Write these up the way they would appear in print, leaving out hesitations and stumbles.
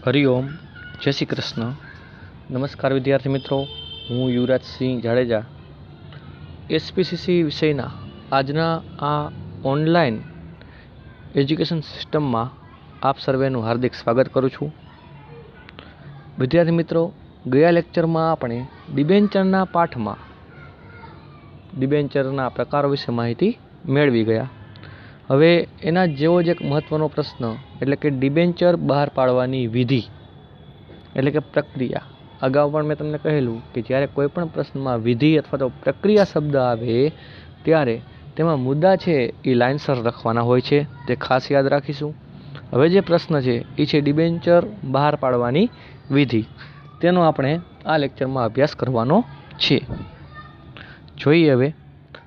हरिओम। जय श्री कृष्ण। नमस्कार विद्यार्थी मित्रों, हूँ युवराज सिंह जाडेजा एसपीसीसी विषयना आजना आ ऑनलाइन एज्युकेशन सिस्टम में आप सर्वेનું हार्दिक स्वागत करूँ छूँ। विद्यार्थी मित्रों, गया लेक्चर में आपणे डिबेन्चरना पाठ में डिबेन्चरना प्रकारों विषे माहिती मेळवी गया। हवे एना जेवो ज एक महत्वनो प्रश्न एटले के डिबेन्चर बहार पाडवानी विधि एटले के प्रक्रिया। अगाऊ पण मैं तमने कहेलुं कि ज्यारे कोईपण प्रश्न में विधि अथवा तो प्रक्रिया शब्द आवे त्यारे तेमां मुद्दा छे ए लाइनसर लखवाना होय छे, ते खास याद राखीशुं। हवे जे प्रश्न छे ए छे डिबेन्चर बहार पाडवानी विधि, तेनो आपणे आ लेक्चर में अभ्यास करवानो छे। जोईए हवे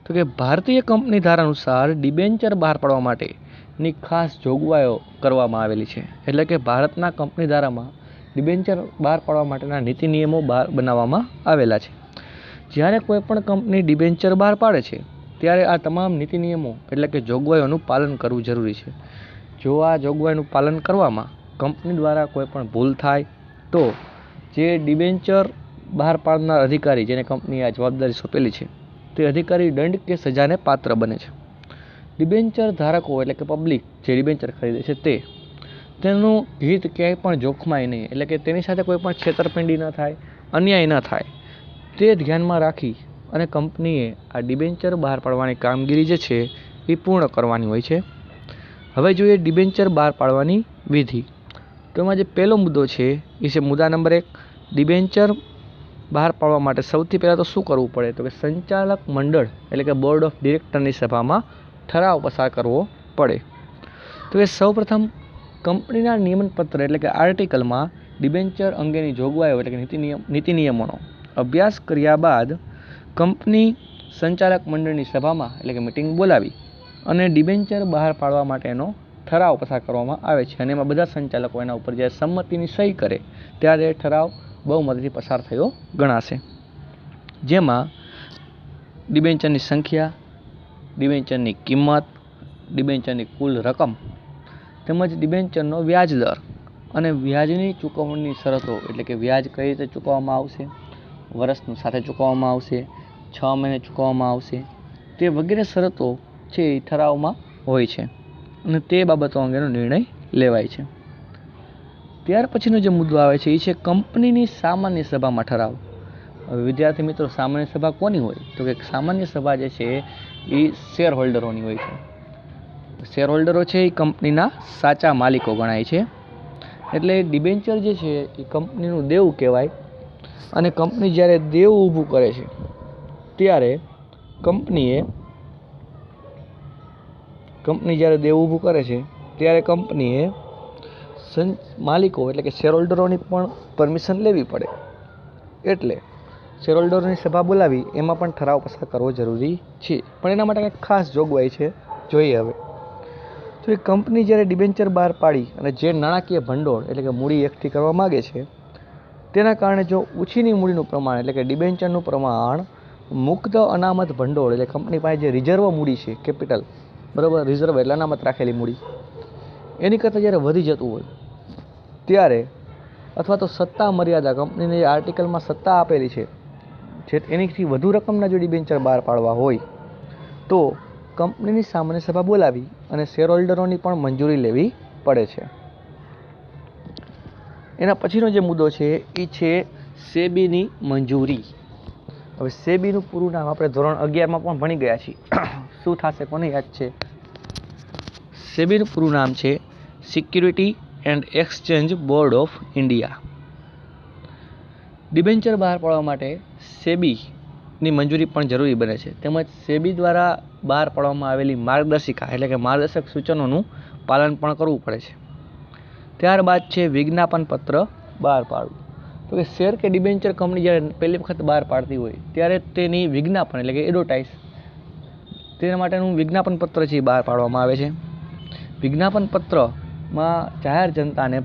तो कि भारतीय कंपनी धारा अनुसार डिबेन्चर बहार पाडवा माटेनी खास जोगवाईओ करवामां आवेली छे। एटले के भारतना कंपनी धारामां डिबेन्चर बहार पाडवा माटेना नीति नियमो बनाववामां आवेला छे। ज्यारे कोईपण कंपनी डिबेन्चर बहार पाडे छे त्यारे आ तमाम नीति नियमो एटले के जोगवाईओनुं पालन करवुं जरूरी छे। जो आ जोगवाईनुं पालन करवामां कंपनी द्वारा कोईपण भूल थाय तो जे डिबेन्चर बहार पाडनार अधिकारी जेने कंपनीए आ जवाबदारी सोंपेली छे ते अधिकारी दंड के सजाने पात्र बने छे। डिबेन्चर धारको एटले के पब्लिक जे डिबेन्चर खरीदे छे तेनुं हित क्यांय पण जोखमाय नहीं, एटले के तेनी साथे कोई पण छेतरपिंडी न थाय, अन्याय न थाय, ते ध्यानमां राखी अने कंपनीए आ डिबेन्चर बहार पाडवानी कामगीरी जे छे ए पूर्ण करवानी होय छे। हवे जोईए डिबेन्चर बहार पाडवानी विधि। तो एमां जे पहेलो मुद्दो छे ए छे मुद्दा नंबर 1, डिबेन्चर बहार पाडवा माटे सौथी पहेला तो शुं करवुं पड़े तो के संचालक मंडळ एटले के बोर्ड ऑफ डिरेक्टरनी सभामां ठराव पसार करवो पड़े। तो ए सौप्रथम कंपनीना नियमनपत्र एटले के आर्टिकल में डिबेन्चर अंगेनी जोगवाईओ एटले के नीति नियमोनो अभ्यास कर्या बाद कंपनी संचालक मंडळनी सभामां एटले के मीटिंग बोलावी अने डिबेन्चर बहार पाडवा माटेनो ठराव पसार करवामां आवे छे अने एमां बधा संचालको एना उपर जे संमतिनी सही करे त्यारे ठराव बहुमतथी पसार थयो गणाशे। जेमां डिबेन्चरनी संख्या, डिबेन्चरनी किंमत, डिबेन्चरनी कुल रकम તેમજ डिबेन्चरनो व्याज दर અને વ્યાજની ચૂકવણીની શરતો એટલે કે વ્યાજ કઈ રીતે ચૂકવવામાં આવશે, વર્ષનું સાથે ચૂકવવામાં આવશે, 6 મહિને ચૂકવવામાં આવશે, તે વગેરે શરતો છે એ ઠરાવમાં હોય છે અને તે બાબતો અંગેનો નિર્ણય લેવાય છે। ત્યાર પછીનો જે મુદ્દો આવે છે એ છે કંપનીની સામાન્ય સભામાં ઠરાવ। હવે વિદ્યાર્થી મિત્રો, સામાન્ય સભા કોની હોય તો કે સામાન્ય સભા જે છે એ શેર હોલ્ડરોની હોય છે। શેર હોલ્ડરો છે એ કંપનીના સાચા માલિકો ગણાય છે। એટલે ડિબેન્ચર જે છે એ કંપનીનું દેવું કહેવાય અને કંપની જ્યારે દેવું ઊભું કરે છે ત્યારે કંપની જ્યારે દેવું ઊભું કરે છે ત્યારે કંપનીએ માલિકો એટલે કે શેર હોલ્ડરોની પણ પરમિશન લેવી પડે। એટલે શેર હોલ્ડરોની સભા બોલાવી એમાં પણ ઠરાવ પસાર કરવો જરૂરી છે, પણ એના માટે કંઈક ખાસ જોગવાઈ છે, જોઈએ હવે તો એ કંપની જ્યારે ડિબેન્ચર બહાર પાડી અને જે નાણાકીય ભંડોળ એટલે કે મૂડી એકઠી કરવા માગે છે તેના કારણે જો ઓછીની મૂડીનું પ્રમાણ એટલે કે ડિબેન્ચરનું પ્રમાણ મુક્ત અનામત ભંડોળ એટલે કંપની પાસે જે રિઝર્વ મૂડી છે, કેપિટલ, બરાબર, રિઝર્વ એટલે અનામત રાખેલી મૂડી, એની કરતાં જ્યારે વધી જતું હોય ત્યારે અથવા તો સત્તા મર્યાદા, કંપનીને જે આર્ટિકલમાં સત્તા આપેલી છે જે એનીથી વધુ રકમના જો ડિબેન્ચર બહાર પાડવા હોય તો કંપનીની સામાન્ય સભા બોલાવી અને શેર હોલ્ડરોની પણ મંજૂરી લેવી પડે છે। એના પછીનો જે મુદ્દો છે એ છે સેબીની મંજૂરી। હવે સેબીનું પૂરું નામ આપણે ધોરણ 11માં પણ ભણી ગયા છીએ, શું થશે કોને યાદ છે? સેબીનું પૂરું નામ છે security and exchange board of India. Debenture બહાર પાડવા માટે સેબીની મંજૂરી પણ જરૂરી બને છે, તેમજ સેબી દ્વારા બહાર પાડવામાં આવેલી માર્ગદર્શિકા એટલે કે માર્ગદર્શક સૂચનોનું પાલન પણ કરવું પડે છે। ત્યારબાદ છે વિજ્ઞાપન પત્ર બહાર પાડવું। તો કે શેર કે ડિબેન્ચર કંપની જ્યારે પહેલી વખત બહાર પાડતી હોય ત્યારે તેની વિજ્ઞાપન એટલે કે એડવર્ટાઇઝ તેના માટેનું વિજ્ઞાપન પત્ર છે બહાર પાડવામાં આવે છે। વિજ્ઞાપન પત્રમાં જાહેર જનતાને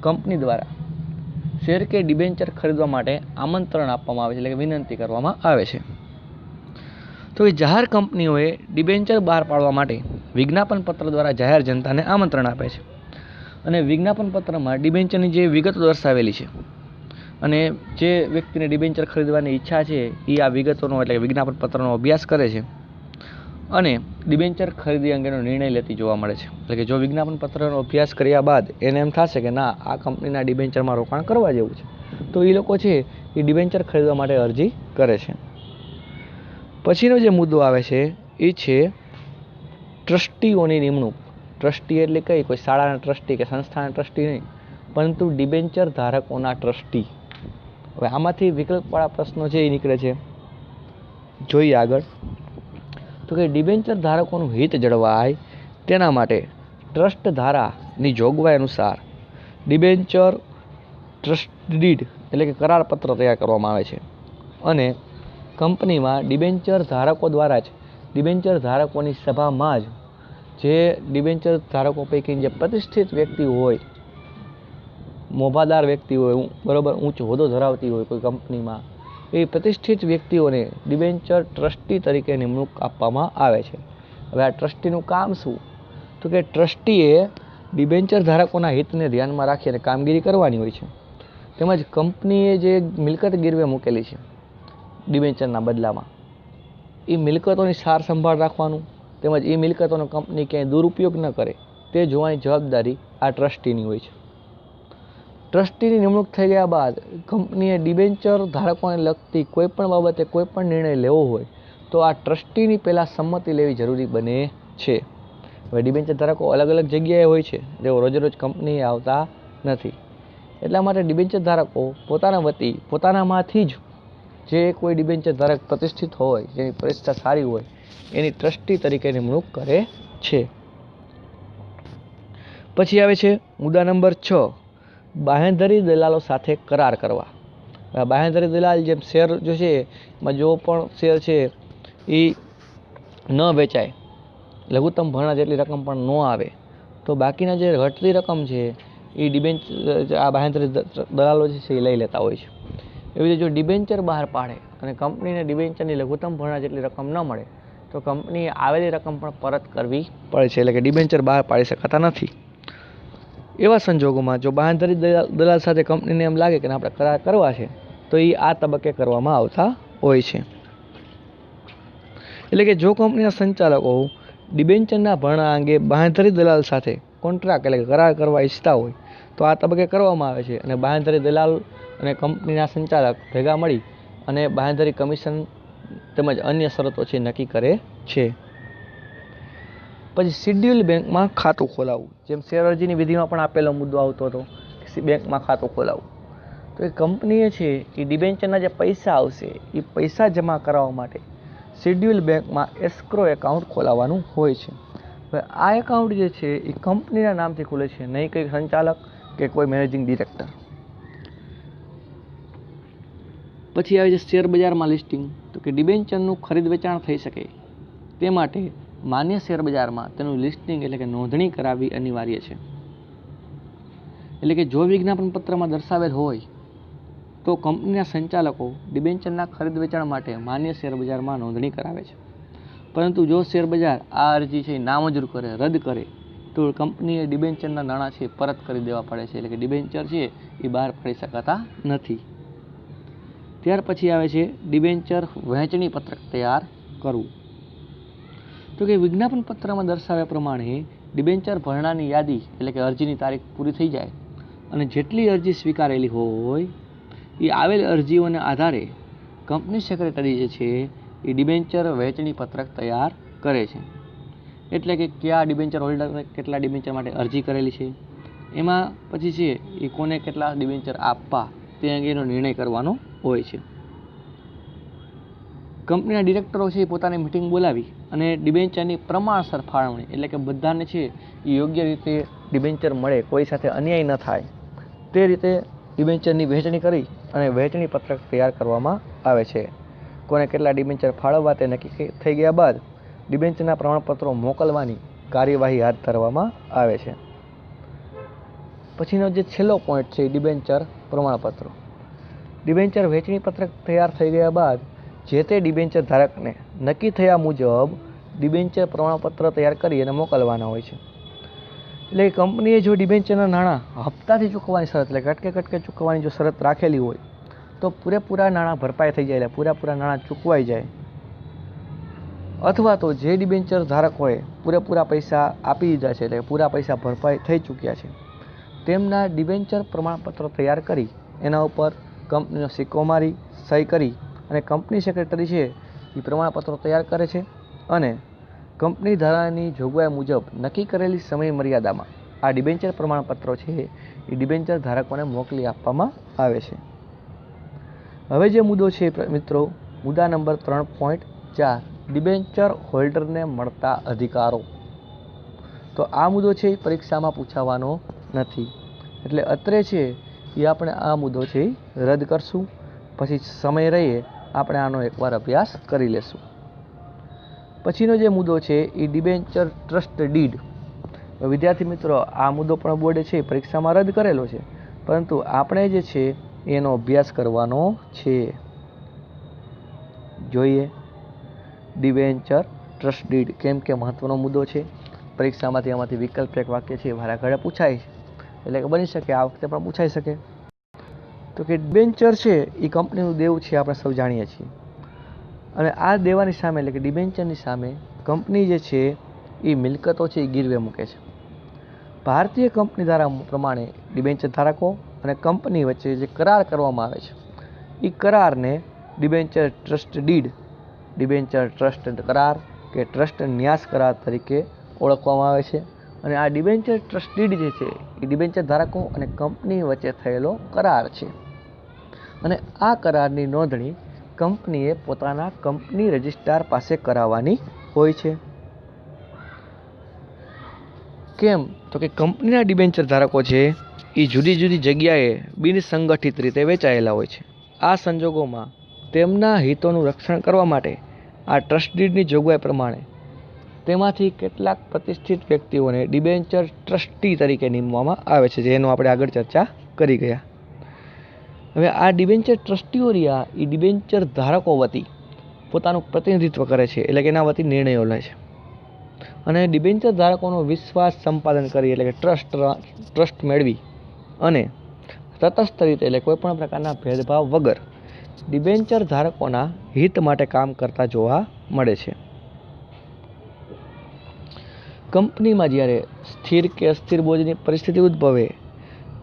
કંપની દ્વારા શેર કે ડિબેન્ચર ખરીદવા માટે આમંત્રણ આપવામાં આવે છે એટલે કે વિનંતી કરવામાં આવે છે। તો એ જાહેર કંપનીઓએ ડિબેન્ચર બહાર પાડવા માટે વિજ્ઞાપન પત્ર દ્વારા જાહેર જનતાને આમંત્રણ આપે છે। અને વિજ્ઞાપન પત્રમાં ડિબેન્ચરની જે વિગતો દર્શાવેલી છે અને જે વ્યક્તિને ડિબેન્ચર ખરીદવાની ઈચ્છા છે એ આ વિગતોનો એટલે વિજ્ઞાપન પત્રનો અભ્યાસ કરે છે અને ડિબેન્ચર ખરીદી અંગેનો નિર્ણય લેતી જોવા મળે છે. એટલે કે જો વિજ્ઞાપન પત્રનો અભ્યાસ કર્યા બાદ એને એમ થશે કે ના આ કંપનીના ડિબેન્ચરમાં રોકાણ કરવા જેવું છે, તો એ લોકો છે એ ડિબેન્ચર ખરીદવા માટે અરજી કરે છે. પછીનો જે મુદ્દો આવે છે એ છે ટ્રસ્ટીઓની નિમણૂક. ટ્રસ્ટી એટલે કોઈ શાળાના ટ્રસ્ટી કે સંસ્થાના ટ્રસ્ટી નહીં, પરંતુ ડિબેન્ચર ધારકોના ટ્રસ્ટી. હવે આમાંથી વિકલ્પવાળા પ્રશ્નો છે એ નીકળે છે. જોઈએ આગળ. તો કે ડિબેન્ચર ધારકોનું હિત જળવાય તેના માટે ટ્રસ્ટ ધારાની જોગવાઈ અનુસાર ડિબેન્ચર ટ્રસ્ટ ડીડ એટલે કે કરારપત્ર તૈયાર કરવામાં આવે છે અને કંપનીમાં ડિબેન્ચર ધારકો દ્વારા જ ડિબેન્ચર ધારકોની સભામાં જ જે ડિબેન્ચર ધારકો પૈકી જે પ્રતિષ્ઠિત વ્યક્તિ હોય, મોભાદાર વ્યક્તિ હોય, બરાબર ઊંચો હોદ્દો ધરાવતી હોય કોઈ કંપનીમાં, એ પ્રતિષ્ઠિત વ્યક્તિઓને ડિબેન્ચર ટ્રસ્ટી તરીકે નિમણૂક આપવામાં આવે છે. હવે આ ટ્રસ્ટીનું કામ શું? તો કે ટ્રસ્ટીએ ડિબેન્ચર ધારકોના હિતને ધ્યાનમાં રાખીને કામગીરી કરવાની હોય છે. તેમજ કંપનીએ જે મિલકત ગીરવે મૂકેલી છે ડિબેન્ચરના બદલામાં, એ મિલકતોની સાર સંભાળ રાખવાનું, તેમજ એ મિલકતોનો કંપની ક્યાંય દુરુપયોગ ન કરે તે જોવાની જવાબદારી આ ટ્રસ્ટીની હોય છે. ટ્રસ્ટીની નિમણૂક થઈ ગયા બાદ કંપનીએ ડિબેન્ચર ધારકોને લગતી કોઈપણ બાબતે કોઈપણ નિર્ણય લેવો હોય તો આ ટ્રસ્ટીની પહેલાં સંમતિ લેવી જરૂરી બને છે. હવે ડિબેન્ચર ધારકો અલગ અલગ જગ્યાએ હોય છે, જેઓ રોજેરોજ કંપનીએ આવતા નથી. એટલા માટે ડિબેન્ચર ધારકો પોતાના વતી પોતાનામાંથી જ જે કોઈ ડિબેન્ચર ધારક પ્રતિષ્ઠિત હોય, જેની પ્રતિષ્ઠા સારી હોય, એની ટ્રસ્ટી તરીકે નિમણૂક કરે છે. પછી આવે છે મુદ્દા નંબર 6, બાંહેધરી દલાલો સાથે કરાર કરવા. બાંહેધરી દલાલ જેમ શેર જો છે એમાં જો પણ શેર છે એ ન વેચાય, લઘુત્તમ ભરણા જેટલી રકમ પણ ન આવે, તો બાકીના જે ઘટતી રકમ છે એ આ બાંહેધરી દલાલો છે એ લઈ લેતા હોય છે. એવી રીતે જો ડિબેન્ચર બહાર પાડે અને કંપનીને ડિબેન્ચરની લઘુત્તમ ભરણા જેટલી રકમ ન મળે તો કંપનીએ આવેલી રકમ પણ પરત કરવી પડે છે. એટલે કે ડિબેન્ચર બહાર પાડી શકાતા નથી. એવા સંજોગોમાં જો બાંહેધરી દલાલ સાથે કંપનીને એમ લાગે કે આપણે કરાર કરવા છે તો એ આ તબક્કે કરવામાં આવતા હોય છે. એટલે કે જો કંપનીના સંચાલકો ડિબેન્ચરના ભરણા અંગે બાંહેધરી દલાલ સાથે કોન્ટ્રાક્ટ એટલે કે કરાર કરવા ઈચ્છતા હોય તો આ તબક્કે કરવામાં આવે છે અને બાંહેધરી દલાલ અને કંપનીના સંચાલક ભેગા મળી અને બાંહેધરી કમિશન તેમજ અન્ય શરતો છે નક્કી કરે છે. પછી શિડ્યુલ બેંકમાં ખાતું ખોલાવવું. જેમ શેર અરજીની વિધિમાં પણ આપેલો મુદ્દો આવતો હતો બેંકમાં ખાતું ખોલાવવું. તો એ કંપનીએ છે એ ડિબેન્ચરના જે પૈસા આવશે એ પૈસા જમા કરાવવા માટે શિડ્યુલ બેંકમાં એસ્ક્રો એકાઉન્ટ ખોલાવવાનું હોય છે. હવે આ એકાઉન્ટ જે છે એ કંપનીના નામથી ખુલે છે, નહીં કંઈ સંચાલક કે કોઈ મેનેજિંગ ડિરેક્ટર. પછી આવે છે શેર બજારમાં લિસ્ટિંગ. તો કે ડિબેન્ચરનું ખરીદ વેચાણ થઈ શકે તે માટે માન્ય શેર બજારમાં તેનું લિસ્ટિંગ એટલે કે નોંધણી કરાવવી અનિવાર્ય છે. એટલે કે જો વિજ્ઞાપન પત્રમાં દર્શાવેલ હોય તો કંપનીના સંચાલકો ડિબેન્ચરના ખરીદ વેચાણ માટે માન્ય શેર બજારમાં નોંધણી કરાવે છે. પરંતુ જો શેર બજાર આ અરજી છે નામંજૂર કરે, રદ કરે, તો કંપનીએ ડિબેન્ચરના નાણાં છે પરત કરી દેવા પડે છે. એટલે કે ડિબેન્ચર છે એ બહાર પાડી શકાતા નથી. ત્યાર પછી આવે છે ડિબેન્ચર વહેંચણી પત્રક તૈયાર કરવું. તો કે વિજ્ઞાપન પત્રમાં દર્શાવ્યા પ્રમાણે ડિબેન્ચર ભરણાની યાદી એટલે કે અરજીની તારીખ પૂરી થઈ જાય અને જેટલી અરજી સ્વીકારેલી હોય એ આવેલ અરજીઓના આધારે કંપની સેક્રેટરી જે છે એ ડિબેન્ચર વહેંચણી પત્રક તૈયાર કરે છે. એટલે કે કયા ડિબેન્ચર હોલ્ડરને કેટલા ડિબેન્ચર માટે અરજી કરેલી છે, એમાં પછી છે એ કોને કેટલા ડિબેન્ચર આપવા તે અંગેનો નિર્ણય કરવાનો હોય છે. કંપનીના ડિરેક્ટરો છે એ પોતાની મિટિંગ બોલાવી અને ડિબેન્ચરની પ્રમાણસર ફાળવણી એટલે કે બધાને છે એ યોગ્ય રીતે ડિબેન્ચર મળે, કોઈ સાથે અન્યાય ન થાય તે રીતે ડિબેન્ચરની વહેંચણી કરી અને વહેંચણી પત્રક તૈયાર કરવામાં આવે છે. કોને કેટલા ડિબેન્ચર ફાળવવા તે નક્કી થઈ ગયા બાદ ડિબેન્ચરના પ્રમાણપત્રો મોકલવાની કાર્યવાહી હાથ ધરવામાં આવે છે. પછીનો જે છેલ્લો પોઈન્ટ છે ડિબેન્ચર પ્રમાણપત્રો. ડિબેન્ચર વહેંચણી પત્રક તૈયાર થઈ ગયા બાદ જે તે ડિબેન્ચર ધારકને નક્કી થયા મુજબ ડિબેન્ચર પ્રમાણપત્ર તૈયાર કરી અને મોકલવાના હોય છે. એટલે કંપનીએ જો ડિબેન્ચરના નાણાં હપ્તાથી ચૂકવવાની શરત, એટલે કટકે ચૂકવવાની જો શરત રાખેલી હોય તો પૂરેપૂરા નાણાં ભરપાઈ થઈ જાય, એટલે પૂરેપૂરા નાણાં ચૂકવાઈ જાય. અથવા તો જે ડિબેન્ચર ધારકોએ પૂરેપૂરા પૈસા આપી દીધા છે, એટલે પૂરા પૈસા ભરપાઈ થઈ ચૂક્યા છે, તેમના ડિબેન્ચર પ્રમાણપત્રો તૈયાર કરી એના ઉપર કંપનીનો સિક્કો મારી સહી કરી અને કંપની સેક્રેટરી છે એ પ્રમાણપત્રો તૈયાર કરે છે અને કંપની ધારાની જોગવાઈ મુજબ નક્કી કરેલી સમય મર્યાદામાં આ ડિબેન્ચર પ્રમાણપત્રો છે એ ડિબેન્ચર ધારકોને મોકલી આપવામાં આવે છે. હવે જે મુદ્દો છે મિત્રો, મુદ્દા નંબર 3.4, ડિબેન્ચર હોલ્ડરને મળતા અધિકારો. તો આ મુદ્દો છે એ પરીક્ષામાં પૂછાવાનો નથી, એટલે અત્રે છે એ આપણે આ મુદ્દો છે એ રદ કરશું. પછી સમય રહીએ આપણે આનો એકવાર અભ્યાસ કરી લેશું. પછીનો જે મુદ્દો છે એ ડિબેન્ચર ટ્રસ્ટ ડીડ. વિદ્યાર્થી મિત્રો, આ મુદ્દો પણ બોર્ડે છે પરીક્ષામાં રદ કરેલો છે, પરંતુ આપણે જે છે એનો અભ્યાસ કરવાનો છે. જોઈએ ડિબેન્ચર ટ્રસ્ટ ડીડ કેમ કે મહત્વનો મુદ્દો છે. પરીક્ષામાંથી આમાંથી વિકલ્પ એક વાક્ય છે વારા ઘડે પૂછાય છે, એટલે કે બની શકે આ વખતે પણ પૂછાઈ શકે. તો કે ડિબેન્ચર છે એ કંપનીનું દેવું છે, આપણે સૌ જાણીએ છીએ. અને આ દેવાની સામે, એટલે કે ડિબેન્ચરની સામે કંપની જે છે એ મિલકતો છે એ ગીરવે મૂકે છે. ભારતીય કંપની ધારા પ્રમાણે ડિબેન્ચર ધારકો અને કંપની વચ્ચે જે કરાર કરવામાં આવે છે એ કરારને debenture trust deed, debenture trust કરાર કે ટ્રસ્ટ ન્યાસ કરાર તરીકે ઓળખવામાં આવે છે. અને આ ડિબેન્ચર ટ્રસ્ટ ડીડ જે છે એ ડિબેન્ચર ધારકો અને કંપની વચ્ચે થયેલો કરાર છે. અને આ કરારની નોંધણી કંપનીએ પોતાના કંપની રજિસ્ટ્રાર પાસે કરાવવાની હોય છે. કેમ તો કે કંપનીના ડિબેન્ચર ધારકો છે એ જુદી જુદી જગ્યાએ બિનસંગઠિત રીતે વેચાયેલા હોય છે. આ સંજોગોમાં તેમના હિતોનું રક્ષણ કરવા માટે આ ટ્રસ્ટ ડીડની જોગવાઈ પ્રમાણે તેમાંથી કેટલાક પ્રતિષ્ઠિત વ્યક્તિઓને ડિબેન્ચર ટ્રસ્ટી તરીકે નીમવામાં આવે છે, જેનો આપણે આગળ ચર્ચા કરી ગયા. હવે આ ડિબેન્ચર ટ્રસ્ટીઓ રહ્યા એ ડિબેન્ચર ધારકો વતી પોતાનું પ્રતિનિધિત્વ કરે છે, એટલે કે એના વતી નિર્ણયો લે છે. અને ડિબેન્ચર ધારકોનો વિશ્વાસ સંપાદન કરી, એટલે કે ટ્રસ્ટ મેળવી અને તટસ્થ રીતે, એટલે કોઈ પણ પ્રકારના ભેદભાવ વગર ડિબેન્ચર ધારકોના હિત માટે કામ કરતા જોવા મળે છે. કંપનીમાં જ્યારે સ્થિર કે અસ્થિર બોજની પરિસ્થિતિ ઉદ્ભવે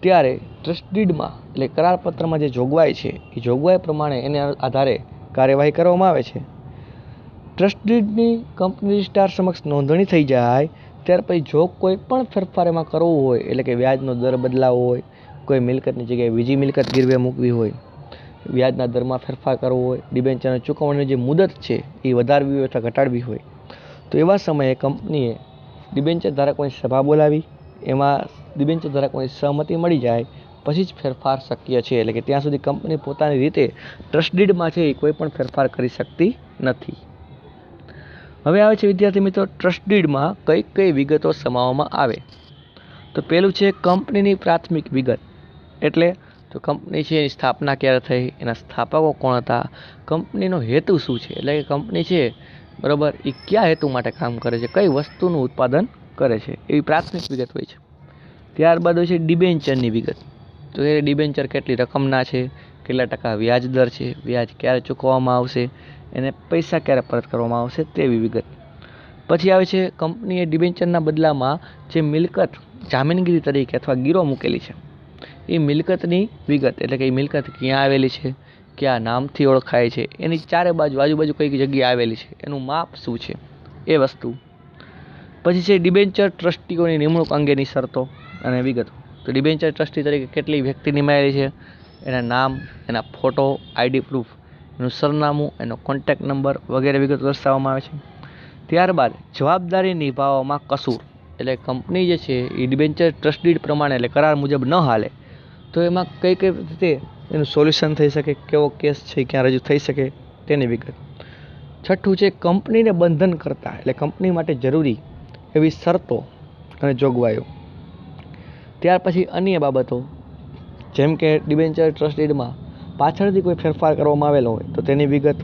ત્યારે ટ્રસ્ટ ડીડમાં, એટલે કરારપત્રમાં જે જોગવાઈ છે એ જોગવાઈ પ્રમાણે એને આધારે કાર્યવાહી કરવામાં આવે છે. ટ્રસ્ટ ડીડની કંપની રજિસ્ટ્રાર સમક્ષ નોંધણી થઈ જાય ત્યાર પછી જો કોઈ પણ ફેરફાર એમાં કરવો હોય, એટલે કે વ્યાજનો દર બદલાવો હોય, કોઈ મિલકતની જગ્યાએ બીજી મિલકત ગીરવે મૂકવી હોય, વ્યાજના દરમાં ફેરફાર કરવો હોય, ડિબેન્ચરની ચૂકવણીની જે મુદત છે એ વધારવી હોય અથવા ઘટાડવી હોય, તો એવા સમયે કંપનીએ ડિબેન્ચર ધારકોની સભા બોલાવી એમાં ડિબેન્ચર ધારકોની સહમતિ મળી જાય પછી જ ફેરફાર શક્ય છે. એટલે કે ત્યાં સુધી કંપની પોતાની રીતે ટ્રસ્ટ ડીડમાં છે એ કોઈ પણ ફેરફાર કરી શકતી નથી. હવે આવે છે વિદ્યાર્થી મિત્રો, ટ્રસ્ટ ડીડમાં કઈ કઈ વિગતો સમાવવામાં આવે. તો પહેલું છે કંપનીની પ્રાથમિક વિગત, એટલે તો કંપની છે એની સ્થાપના ક્યારે થઈ, એના સ્થાપકો કોણ હતા, કંપનીનો હેતુ શું છે, એટલે કે કંપની છે બરાબર એ કયા હેતુ માટે કામ કરે છે, કઈ વસ્તુનું ઉત્પાદન કરે છે, એવી પ્રાથમિક વિગત હોય છે. ત્યારબાદ હોય છે ડિબેન્ચરની વિગત, તો એ ડિબેન્ચર કેટલી રકમના છે, કેટલા ટકા વ્યાજ દર છે, વ્યાજ ક્યારે ચૂકવવામાં આવશે, એને પૈસા ક્યારે પરત કરવામાં આવશે તેવી વિગત. પછી આવે છે કંપનીએ ડિબેન્ચરના બદલામાં જે મિલકત જામીનગીરી તરીકે અથવા ગીરો મૂકેલી છે એ મિલકતની વિગત, એટલે કે એ મિલકત ક્યાં આવેલી છે, કયા નામથી ઓળખાય છે, એની ચારે બાજુ આજુબાજુ કઈ જગ્યાએ આવેલી છે, એનું માપ શું છે એ વસ્તુ. પછી છે ડિબેન્ચર ટ્રસ્ટીઓની નિમણૂક અંગેની શરતો અને વિગતો. તો ડિબેન્ચર ટ્રસ્ટી તરીકે કેટલી વ્યક્તિ નિમાયેલી છે, એના નામ, એના ફોટો, આઈડી પ્રૂફ, એનું સરનામું, એનો કોન્ટેક્ટ નંબર વગેરે વિગતો દર્શાવવામાં આવે છે. ત્યારબાદ જવાબદારી નિભાવવામાં કસૂર, એટલે કંપની જે છે એ ડિબેન્ચર ટ્રસ્ટ ડીડ પ્રમાણે, એટલે કરાર મુજબ ન હાલે તો એમાં કઈ કઈ રીતે એનું સોલ્યુશન થઈ શકે, કેવો કેસ છે ક્યાં રજૂ થઈ શકે તેની વિગત. છઠ્ઠું છે કંપનીને બંધન કરતા, એટલે કંપની માટે જરૂરી એવી શરતો અને જોગવાઈઓ. ત્યાર પછી અન્ય બાબતો, જેમ કે ડિબેન્ચર ટ્રસ્ટ ડીડમાં પાછળથી કોઈ ફેરફાર કરવામાં આવેલો હોય તો તેની વિગત,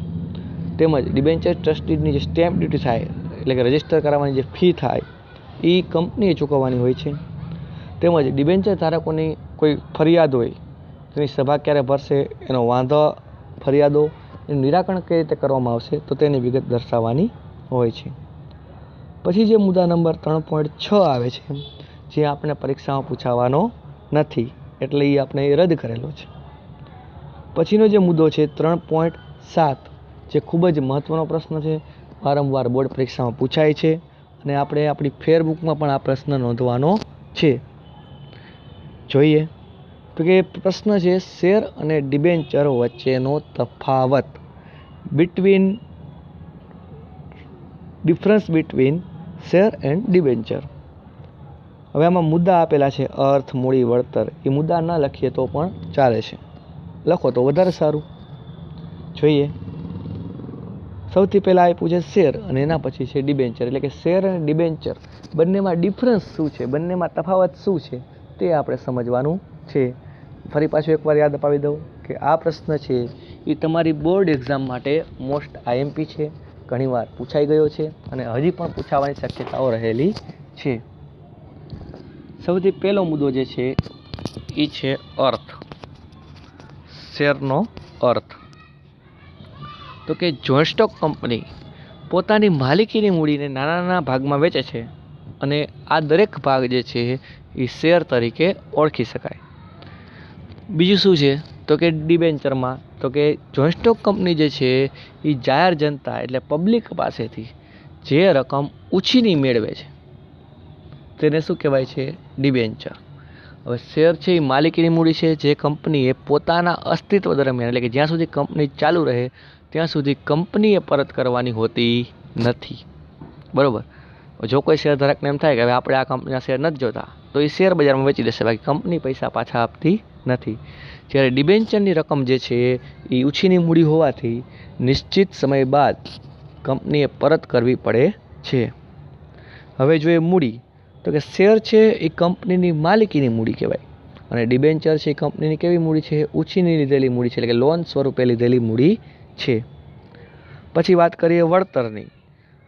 તેમજ ડિબેન્ચર ટ્રસ્ટ ડીડની જે સ્ટેમ્પ ડ્યુટી થાય, એટલે કે રજિસ્ટર કરાવવાની જે ફી થાય એ કંપનીએ ચૂકવવાની હોય છે. તેમજ ડિબેન્ચર ધારકોની કોઈ ફરિયાદ હોય તેની સભા ક્યારે ભરશે, એનો વાંધો ફરિયાદો એનું નિરાકરણ કઈ રીતે કરવામાં આવશે તો તેની વિગત દર્શાવવાની હોય છે. પછી જે મુદ્દા નંબર 3.6 આવે છે, જે આપણે પરીક્ષામાં પૂછાવાનો નથી એટલે એ આપણે રદ કરેલો છે. પછીનો જે મુદ્દો છે 3.7, જે ખૂબ જ મહત્ત્વનો પ્રશ્ન છે, વારંવાર બોર્ડ પરીક્ષામાં પૂછાય છે અને આપણે આપણી ફેરબુકમાં પણ આ પ્રશ્ન નોંધવાનો છે. જોઈએ તો કે પ્રશ્ન છે શેર અને ડિબેન્ચર વચ્ચેનો તફાવત, difference between share and debenture. હવે આમાં મુદ્દા આપેલા છે અર્થ, મૂડી, વળતર. એ મુદ્દા ન લખીએ તો પણ ચાલે છે, લખો તો વધારે સારું. જોઈએ સૌથી પહેલાં આપ્યું છે શેર અને એના પછી છે ડિબેન્ચર. એટલે કે શેર અને ડિબેન્ચર બંનેમાં ડિફરન્સ શું છે, બંનેમાં તફાવત શું છે તે આપણે સમજવાનું છે. ફરી પાછું એકવાર યાદ અપાવી દઉં કે આ પ્રશ્ન છે એ તમારી બોર્ડ એક્ઝામ માટે મોસ્ટ આઈએમપી છે, ઘણીવાર પૂછાઈ ગયો છે અને હજી પણ પૂછાવાની શક્યતાઓ રહેલી છે. સૌથી પહેલો મુદ્દો જે છે એ છે અર્થ, શેરનો અર્થ. તો કે જોઈન્ટ સ્ટોક કંપની પોતાની માલિકીની મૂડીને નાના નાના ભાગમાં વેચે છે અને આ દરેક ભાગ જે છે એ શેર તરીકે ઓળખી શકાય. બીજું શું છે તો કે ડિબેન્ચરમાં તો કે જોઈન્ટ સ્ટોક કંપની જે છે એ જાહેર જનતા એટલે પબ્લિક પાસેથી જે રકમ ઉછીની મેળવે છે તેને શું કહેવાય છે, ડિબેન્ચર. હવે શેર છે એ માલિકીની મૂડી છે જે કંપનીએ પોતાના અસ્તિત્વ દરમિયાન એટલે કે જ્યાં સુધી કંપની ચાલુ રહે ત્યાં સુધી કંપનીએ પરત કરવાની હોતી નથી. બરાબર. જો કોઈ શેર ધારકને એમ થાય કે હવે આપણે આ કંપનીના શેર નથી જોતા તો એ શેર બજારમાં વેચી દેશે, બાકી કંપની પૈસા પાછા આપતી નથી. જ્યારે ડિબેન્ચરની રકમ જે છે એ ઉછીની મૂડી હોવાથી નિશ્ચિત સમય બાદ કંપનીએ પરત કરવી પડે છે. હવે જોઈએ મૂડી, તો કે શેર છે એ કંપનીની માલિકીની મૂડી કહેવાય અને ડિબેન્ચર છે એ કંપનીની કેવી મૂડી છે, ઉછીની લીધેલી મૂડી છે, એટલે કે લોન સ્વરૂપે લીધેલી મૂડી છે. પછી વાત કરીએ વળતરની,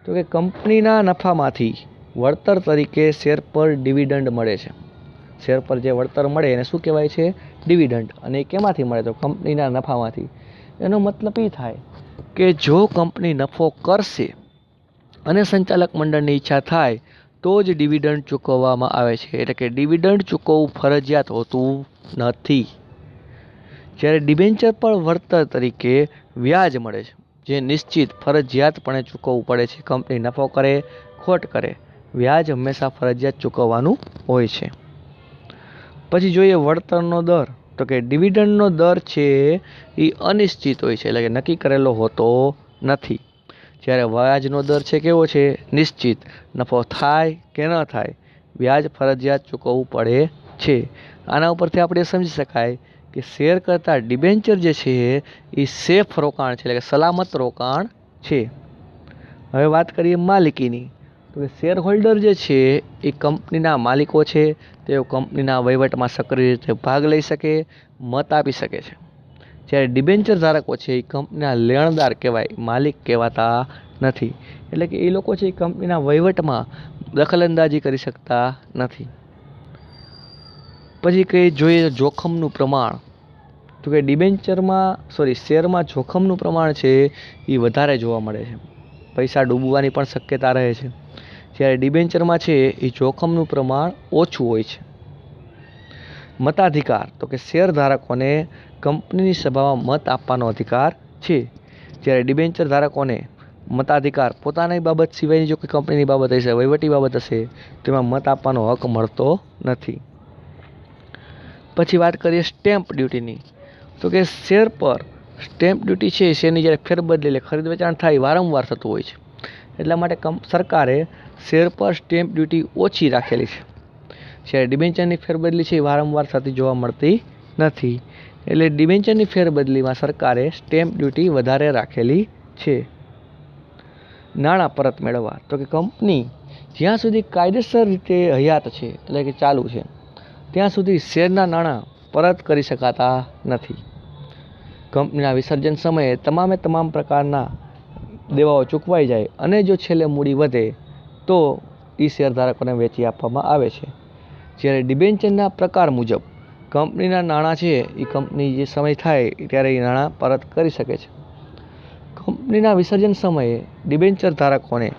તો કે કંપનીના નફામાંથી વળતર તરીકે શેર પર ડિવિડન્ડ મળે છે. શેર પર જે વળતર મળે એને શું કહેવાય છે, ડિવિડન્ડ. અને એ કેમાંથી મળે તો કંપનીના નફામાંથી. એનો મતલબ એ થાય કે જો કંપની નફો કરશે અને સંચાલક મંડળની ઈચ્છા થાય તો જ ડિવિડન્ડ ચૂકવવામાં આવે છે. એટલે કે ડિવિડન્ડ ચૂકવવું ફરજિયાત હોતું નથી. જ્યારે ડિબેન્ચર પર વળતર તરીકે વ્યાજ મળે છે જે નિશ્ચિત ફરજિયાતપણે ચૂકવવું પડે છે. કંપની નફો કરે ખોટ કરે, વ્યાજ હંમેશા ફરજિયાત ચૂકવવાનું હોય છે. પછી જોઈએ વળતરનો દર, તો કે ડિવિડન્ડનો દર છે એ અનિશ્ચિત હોય છે, એટલે કે નક્કી કરેલો હોતો નથી. જ્યારે વ્યાજનો દર છે કેવો છે, નિશ્ચિત. નફો થાય કે ન થાય વ્યાજ ફરજિયાત ચૂકવવું પડે છે. આના ઉપરથી આપણે સમજી શકાય કે શેર કરતાં ડિબેન્ચર જે છે એ સેફ રોકાણ છે, એટલે કે સલામત રોકાણ છે. હવે વાત કરીએ માલિકીની, તો કે શેર હોલ્ડર જે છે એ કંપનીના માલિકો છે, તેઓ કંપનીના વહીવટમાં સક્રિય રીતે ભાગ લઈ શકે, મત આપી શકે છે. જ્યારે ડિબેન્ચર ધારકો છે એ કંપનીના લેણદાર કહેવાય, માલિક કહેવાતા નથી. એટલે કે એ લોકો છે એ કંપનીના વહીવટમાં દખલઅંદાજી કરી શકતા નથી. પછી કંઈ જોઈએ જોખમનું પ્રમાણ, તો કે શેરમાં જોખમનું પ્રમાણ છે એ વધારે જોવા મળે છે, પૈસા ડૂબવાની પણ શક્યતા રહે છે. જ્યારે ડિબેન્ચરમાં છે એ જોખમનું પ્રમાણ ઓછું હોય છે. મતાધિકાર, તો કે શેર ધારકોને કંપનીની સભામાં મત આપવાનો અધિકાર છે. જ્યારે ડિબેન્ચર ધારકોને મતાધિકાર પોતાની બાબત સિવાયની જો કોઈ કંપનીની બાબત હશે, વહીવટી બાબત હશે તેમાં મત આપવાનો હક મળતો નથી. પછી વાત કરીએ સ્ટેમ્પ ડ્યુટીની, તો કે શેર પર સ્ટેમ્પ ડ્યુટી છે શેરની જ્યારે ફેરબદલી એટલે ખરીદ વેચાણ થાય વારંવાર થતું હોય છે, એટલા માટે સરકારે શેર પર સ્ટેમ્પ ડ્યુટી ઓછી રાખેલી છે. જ્યારે ડિબેન્ચરની ફેરબદલી છે એ વારંવાર થતી જોવા મળતી નથી, એટલે ડિબેન્ચરની ફેરબદલીમાં સરકારે સ્ટેમ્પ ડ્યુટી વધારે રાખેલી છે. નાણાં પરત મેળવવા, તો કે કંપની જ્યાં સુધી કાયદેસર રીતે હયાત છે એટલે કે ચાલુ છે ત્યાં સુધી શેરના નાણાં પરત કરી શકાતા નથી. કંપનીના વિસર્જન સમયે તમામ પ્રકારના દેવાઓ ચૂકવાઈ જાય અને જો છેલ્લે મૂડી વધે તો એ શેરધારકોને વેચી આપવામાં આવે છે. જ્યારે ડિબેન્ચરના પ્રકાર મુજબ કંપનીના નાણાં છે એ કંપની જે સમય થાય ત્યારે એ નાણાં પરત કરી શકે છે. કંપનીના વિસર્જન સમયે ડિબેન્ચર ધારકોને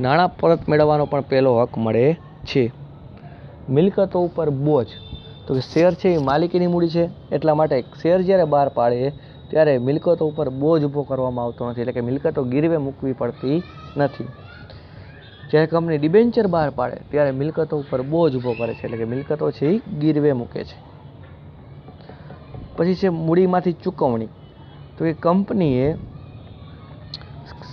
નાણાં પરત મેળવવાનો પણ પહેલો હક મળે છે. મિલકતો ઉપર બોજ, તો કે શેર છે એ માલિકીની મૂડી છે, એટલા માટે શેર જ્યારે બહાર પાડે ત્યારે મિલકતો ઉપર બોજ ઊભો કરવામાં આવતો નથી, એટલે કે મિલકતો ગીરવે મૂકવી પડતી નથી. જ્યારે કંપની ડિબેન્ચર બહાર પાડે ત્યારે મિલકતો ઉપર બોજ ઊભો કરે છે, એટલે કે મિલકતો છે એ ગીરવે મૂકે છે. પછી છે મૂડીમાંથી ચૂકવણી, તો કે કંપનીએ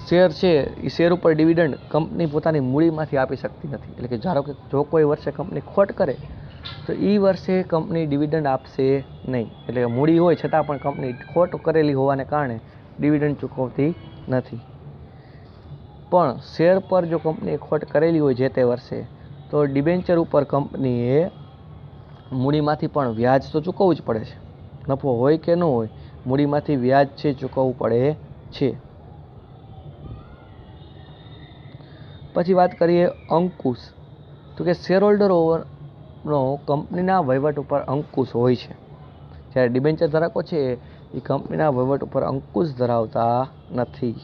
શેર છે એ શેર ઉપર ડિવિડન્ડ કંપની પોતાની મૂડીમાંથી આપી શકતી નથી, એટલે કે ધારો કે જો કોઈ વર્ષે કંપની ખોટ કરે તો એ વર્ષે કંપની ડિવિડન્ડ આપશે નહીં, એટલે કે મૂડી હોય છતાં પણ કંપની ખોટ કરેલી હોવાને કારણે ડિવિડન્ડ ચૂકવતી નથી. પણ શેર પર જો કંપનીએ ખોટ કરેલી હોય જે તે વર્ષે તો ડિબેન્ચર ઉપર કંપનીએ મૂડીમાંથી પણ વ્યાજ તો ચૂકવવું જ પડે છે. નફો હોય કે ન હોય, મૂડીમાંથી વ્યાજ છે ચૂકવવું પડે છે. પછી વાત કરીએ અંકુશ, તો કે શેર હોલ્ડરોનો કંપનીના વહીવટ ઉપર અંકુશ હોય છે, જ્યારે ડિબેન્ચર ધારકો છે એ કંપનીના વહીવટ ઉપર અંકુશ ધરાવતા નથી.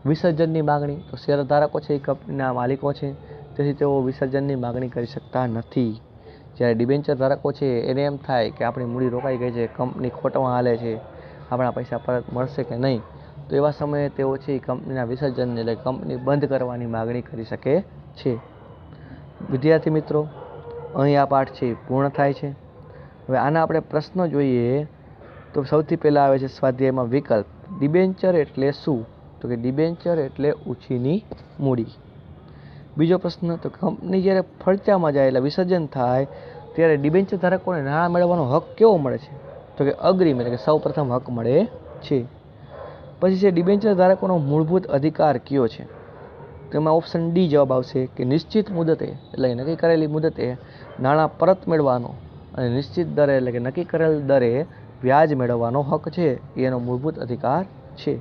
વિસર્જનની માગણી, તો શેર ધારકો છે એ કંપનીના માલિકો છે, તેથી તેઓ વિસર્જનની માગણી કરી શકતા નથી. જ્યારે ડિબેન્ચર ધારકો છે એને એમ થાય કે આપણી મૂડી રોકાઈ ગઈ છે, કંપની ખોટમાં હાલે છે, આપણા પૈસા પરત મળશે કે નહીં, તો એવા સમયે તેઓ છે એ કંપનીના વિસર્જન એટલે કંપની બંધ કરવાની માગણી કરી શકે છે. વિદ્યાર્થી મિત્રો, અહીં આ પાઠ છે પૂર્ણ થાય છે. હવે આના આપણે પ્રશ્નો જોઈએ તો સૌથી પહેલાં આવે છે સ્વાધ્યાયમાં વિકલ્પ. ડિબેન્ચર એટલે શું? તો કે ડિબેન્ચર એટલે ઉછીની મૂડી. બીજો પ્રશ્ન, તો કંપની જ્યારે ફડચામાં જાય એટલે વિસર્જન થાય ત્યારે ડિબેન્ચર ધારકોને નાણાં મેળવવાનો હક કેવો મળે છે? તો કે અગ્રિમ એટલે કે સૌ પ્રથમ હક મળે છે. પછી છે ડિબેન્ચર ધારકોનો મૂળભૂત અધિકાર કયો છે? તેમાં ઓપ્શન ડી જવાબ આવશે કે નિશ્ચિત મુદતે એટલે કે નક્કી કરેલી મુદતે નાણાં પરત મેળવવાનો અને નિશ્ચિત દરે એટલે કે નક્કી કરેલ દરે વ્યાજ મેળવવાનો હક છે એનો મૂળભૂત અધિકાર છે.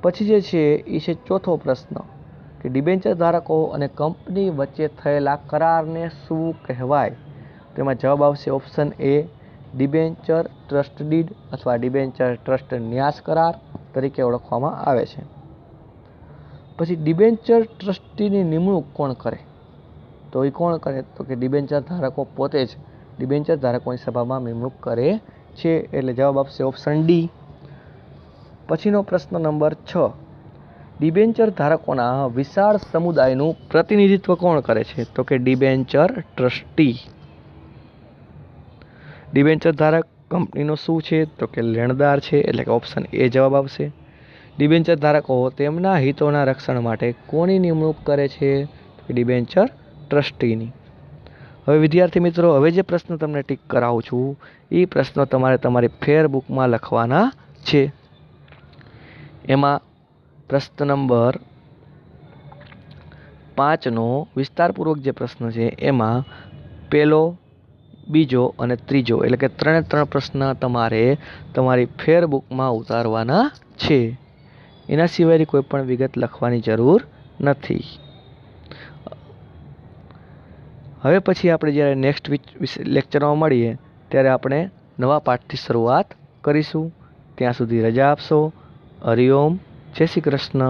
પછી જે છે એ છે ચોથો પ્રશ્ન કે ડિબેન્ચર ધારકો અને કંપની વચ્ચે થયેલા કરારને શું કહેવાય? તેમાં જવાબ આવશે option A debenture trust did અથવા ડિબેન્ચર ટ્રસ્ટ ન્યાસ કરાર તરીકે ઓળખવામાં આવે છે. પછી ડિબેન્ચર ટ્રસ્ટીની નિમણૂક કોણ કરે? તો એ કોણ કરે? તો કે ડિબેન્ચર ધારકો પોતે જ ડિબેન્ચર ધારકોની સભામાં નિમણૂક કરે છે, એટલે જવાબ આપશે ઓપ્શન ડી. પછીનો પ્રશ્ન નંબર 6, ડિબેન્ચર ધારકોના વિશાળ સમુદાયનું પ્રતિનિધિત્વ કોણ કરે છે? તો કે ડિબેન્ચર ટ્રસ્ટી. ડિબેન્ચર ધારક કંપનીનો શું છે? તો કે લેણદાર છે, એટલે કે ઓપ્શન એ જવાબ આવશે. ડિબેન્ચર ધારકો તેમના હિતોના રક્ષણ માટે કોની નિમણૂક કરે છે? તો કે ડિબેન્ચર ટ્રસ્ટીની. હવે વિદ્યાર્થી મિત્રો, હવે જે પ્રશ્ન તમને ટીક કરાવું છું એ પ્રશ્નો તમારે તમારી ફેર બુકમાં લખવાના છે. એમાં પ્રશ્ન નંબર 5નો વિસ્તારપૂર્વક જે પ્રશ્ન છે એમાં પહેલો, બીજો અને ત્રીજો એટલે કે 3 પ્રશ્ન તમારે તમારી ફેર બુકમાં ઉતારવાના છે. એના સિવાયની કોઈ પણ વિગત લખવાની જરૂર નથી. હવે પછી આપણે જ્યારે નેક્સ્ટ લેક્ચરમાં મળીએ ત્યારે આપણે નવા પાઠથી શરૂઆત કરીશું. ત્યાં સુધી રજા આપશો. હરિઓમ. જય શ્રી કૃષ્ણ.